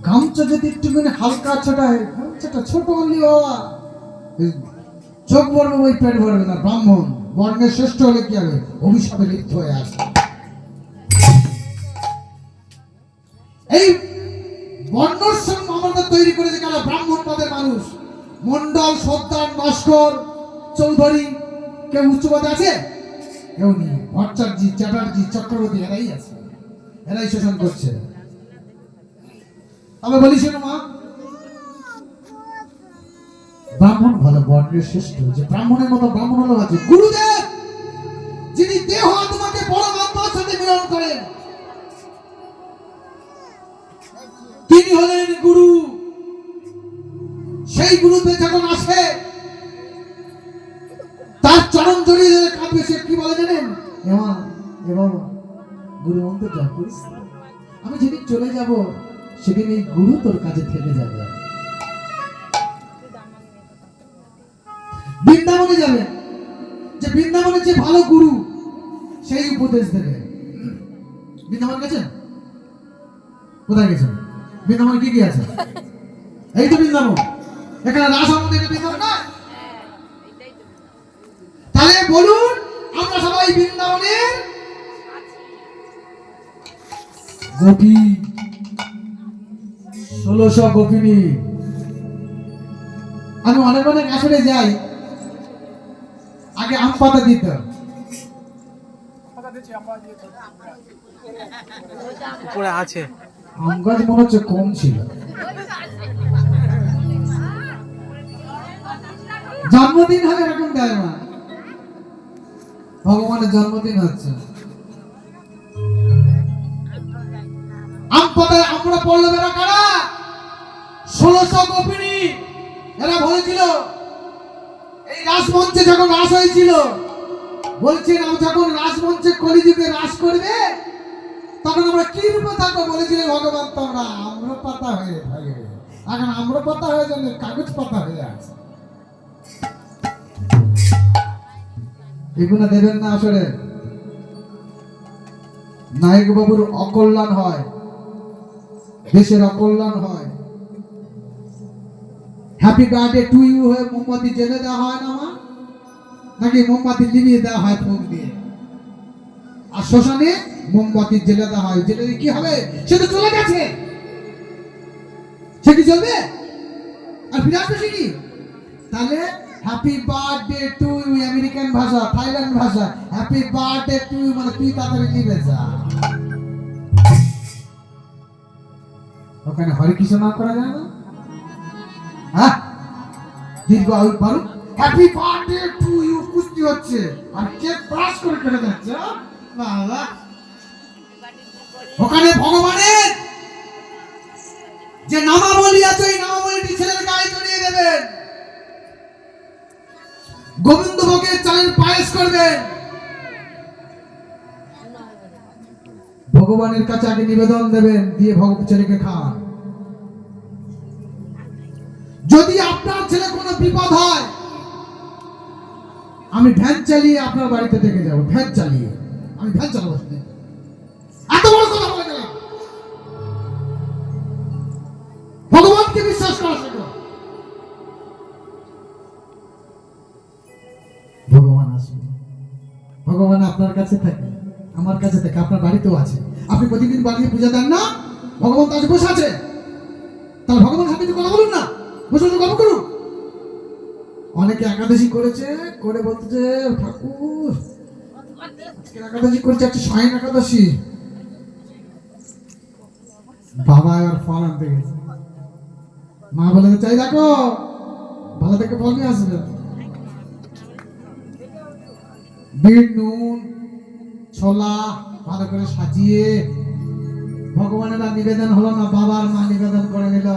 গামছা যদি একটুখানি হালকা ছোটায়, গামছাটা ছোট হলেও বাবা চোখ ভরবে ওই পেট ভরবে না। ব্রাহ্মণ বর্ণের শ্রেষ্ঠ হলে কি হবে? অভিশাপে লিপ্ত হয়ে আসে। এই বর্ণাশ্রম আমাদের তৈরি করেছে কারা? ব্রাহ্মণ পদের মানুষ। মন্ডল, সর্দার, নস্কর, চৌধুরী, কেউ উচ্চ পদে আছে? কেউ নেই। ভট্টাচার্য, চ্যাটার্জি, চক্রবর্তী এরাই আছে, এরাই শোষণ করছে। তবে বলি শোনো মা, ব্রাহ্মণ ভালো, বর্ণের শ্রেষ্ঠ। যে ব্রাহ্মণের মতো ব্রাহ্মণ হলো আছে গুরুদেব, যিনি দেহ আত্মাকে পরমাত্মার সাথে মিলন করেন, তিনি হলেন গুরু। সেই গুরুদেব যখন আসে তার চরণ জড়িয়ে কাঁদবে। সে কি বলে জানেন? গুরু মন্ত্র জপ করিস, আমি যেদিন চলে যাব সেদিন এই গুরু তোর কাছে থেকে যাবে। বৃন্দাবনে যাবে, যে বৃন্দাবনের যে ভালো গুরু সেই উপদেশ দেবে। বৃন্দাবন গেছেন? কোথায় গেছেন? বৃন্দাবন কি কি আছে? এই তো বৃন্দাবন। এখানে রাস মন্দিরে বৃন্দাবন না? তাহলে বলুন আমরা সবাই বৃন্দাবনের গোপী, 1600 গোপিনী। আমি অনেক অনেক আসরে যাই, আগে আম পাতা দিত, উপরে আছে আম গাছ মনে হচ্ছে কম ছিল। জন্মদিন হলে এরকম দেয় না, ভগবানের জন্মদিন হচ্ছে। আম পাতায় আমরা পড়লো বেড়া কারা? 1600 গোপিনী। এরা বলেছিল এই রাসমঞ্চে যখন রাস হয়েছিল, বলছেন যখন রাসমঞ্চে কলিযুগে রাস করবে তখন আমরা কি রূপে থাকবো? বলেছিলেন ভগবান তোমরা আম্র পাতা হয়ে থাকবে। এখন আম্র পাতা হয়ে যাবে, কাগজ পাতা হয়ে আছে। এগুলো দেবেন না আসলে। নায়ক বাবুর অকল্যাণ হয়, দেশের অকল্যাণ হয়। হ্যাপি বার্থডে টু ইউ হয়ে মোমবাতি জ্বেলে দেওয়া হয় না মা? নাকি মোমবাতি নিভিয়ে দেওয়া হয় ফুক দিয়ে? আর শ্মশানে মোমবাতি জ্বেলে দেওয়া হয়। জ্বেলে কি হবে? সে তো চলে গেছে, সে কি চলবে? আর ফিরে আসবে সে কি? তাহলে happy birthday to you American ভাষা, থাইল্যান্ড ভাষা, হ্যাপি বার্থডে টু ইউ মানে তুই তাড়াতাড়ি নিবে যা। ওখানে হরে কৃষ্ণ নাম করা যায় না? হ্যাঁ, দীর্ঘ আয়ু পারুক। হ্যাপি বার্থডে টু ইউ কুস্তি হচ্ছে আর কেক ব্রাশ করে কেটে যাচ্ছে। বাবা, ওখানে ভগবানের যে নামাবলী আছে এই নামাবলীটি ছেলের গায়ে জড়িয়ে দেবেন। গোবিন্দ ভোগের চালের পায়েস করবেন। ভগবানের কাছে আগে নিবেদন দেবেন, দিয়ে ভগবান ছেলেকে খান। যদি আপনার ছেলে কোনো বিপদ হয়, আমি ভ্যান চালিয়ে আপনার বাড়িতে দেখে যাবো। ভ্যান চালিয়ে আমি ভ্যান চালাবো। এত বড় কথা বলে গেলাম। ভগবানকে বিশ্বাস করা শেখো। ভগবান আসবে, ভগবান আপনার কাছে থাকে, আমার কাছে থাকে, আপনার বাড়িতেও আছে। আপনি প্রতিদিন বাড়িতে পূজা দেন না? ভগবান তো আজ বসে আছে। তাহলে ভগবানের সাথে কথা বলুন না, বসে বসে গল্প করুন। অনেকে একাদশী করেছে, করে বলতেছে ঠাকুর আজকে একাদশী করেছে, একটা স্বয়ং একাদশী। বাবা আর ফল আনতে গেছে, মা বলে চাই দেখো ভালো থেকে ফল নিয়ে আসবে। বিট নুন ছোলা ভালো করে সাজিয়ে ভগবানের আর নিবেদন হলো না, বাবার মা নিবেদন করে নিল।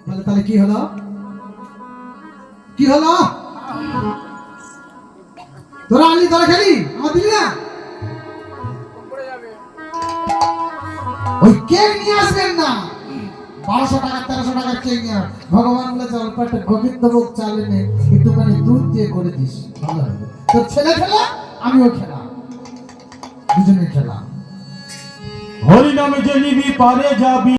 বলে তাহলে কি হলো? কি হলো? তোরা আনলি, তোরা খেলি, আমার দিলি না। ওই কেক নিয়ে আসবেন না, 1200 টাকা 1300 টাকার কেক নিয়ে। ভগবান বলেছে অল্প একটা গোবিন্দভোগ চাল এনে একটুখানি দুধ দিয়ে করে দিস, ভালো হবে। তোর ছেলে খেলা, আমিও খেলাম, দুজনে খেলাম। হরি নামে যে নিবি পারে যাবি।